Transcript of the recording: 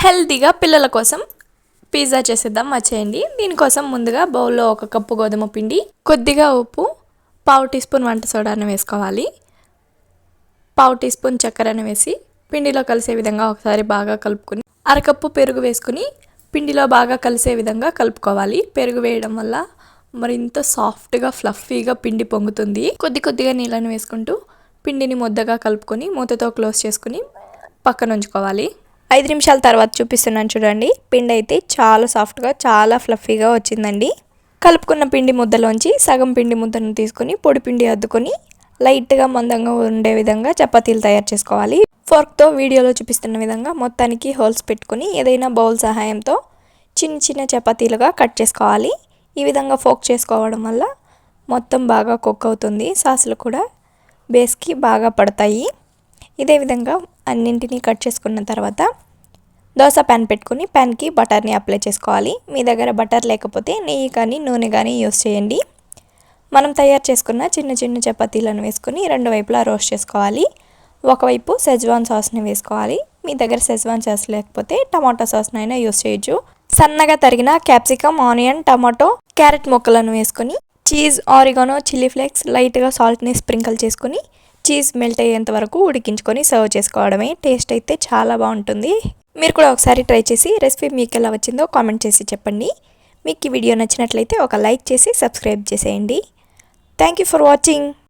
హెల్తీగా పిల్లల కోసం పిజ్జా చేసేద్దాం వచ్చేయండి. దీనికోసం ముందుగా బౌల్లో 1 కప్పు గోధుమ పిండి, కొద్దిగా ఉప్పు, 1/2 టీ స్పూన్ వంట సోడాను వేసుకోవాలి. 1/2 టీ స్పూన్ చక్కెరను వేసి పిండిలో కలిసే విధంగా ఒకసారి బాగా కలుపుకొని 1/2 కప్పు పెరుగు వేసుకుని పిండిలో బాగా కలిసే విధంగా కలుపుకోవాలి. పెరుగు వేయడం వల్ల మరింత సాఫ్ట్గా ఫ్లఫీగా పిండి పొంగుతుంది. కొద్దిగా నీళ్ళను వేసుకుంటూ పిండిని ముద్దగా కలుపుకొని మూతతో క్లోజ్ చేసుకుని పక్కన ఉంచుకోవాలి. 5 నిమిషాల తర్వాత చూపిస్తున్నాను చూడండి. పిండి అయితే చాలా సాఫ్ట్గా చాలా ఫ్లఫీగా వచ్చిందండి. కలుపుకున్న పిండి ముద్దలోంచి సగం పిండి ముద్దను తీసుకొని పొడి పిండి అద్దుకొని లైట్గా మందంగా ఉండే విధంగా చపాతీలు తయారు చేసుకోవాలి. ఫోర్క్తో వీడియోలో చూపిస్తున్న విధంగా మొత్తానికి హోల్స్ పెట్టుకొని ఏదైనా బౌల్ సహాయంతో చిన్న చపాతీలుగా కట్ చేసుకోవాలి. ఈ విధంగా ఫోక్ చేసుకోవడం వల్ల మొత్తం బాగా కుక్ అవుతుంది. సాసులు కూడా బేస్కి బాగా పడతాయి. ఇదే విధంగా అన్నింటినీ కట్ చేసుకున్న తర్వాత దోశ ప్యాన్ పెట్టుకుని ప్యాన్కి బటర్ని అప్లై చేసుకోవాలి. మీ దగ్గర బటర్ లేకపోతే నెయ్యి కానీ నూనె కానీ యూస్ చేయండి. మనం తయారు చేసుకున్న చిన్న చపాతీలను వేసుకొని 2 వైపులా రోస్ట్ చేసుకోవాలి. ఒకవైపు షెజ్వాన్ సాస్ని వేసుకోవాలి. మీ దగ్గర షెజ్వాన్ సాస్ లేకపోతే టమాటో సాస్నైనా యూస్ చేయొచ్చు. సన్నగా తరిగిన క్యాప్సికమ్, ఆనియన్, టమాటో, క్యారెట్ ముక్కలను వేసుకొని చీజ్, ఆరిగానో, చిల్లీ ఫ్లేక్స్, లైట్గా సాల్ట్ని స్ప్రింకిల్ చేసుకొని చీజ్ మెల్ట్ అయ్యేంత వరకు ఉడికించుకొని సర్వ్ చేసుకోవడమే. టేస్ట్ అయితే చాలా బాగుంటుంది. మీరు కూడా ఒకసారి ట్రై చేసి రెసిపీ మీకు ఎలా వచ్చిందో కామెంట్ చేసి చెప్పండి. మీకు ఈ వీడియో నచ్చినట్లయితే ఒక లైక్ చేసి సబ్స్క్రైబ్ చేసేయండి. Thank you for watching.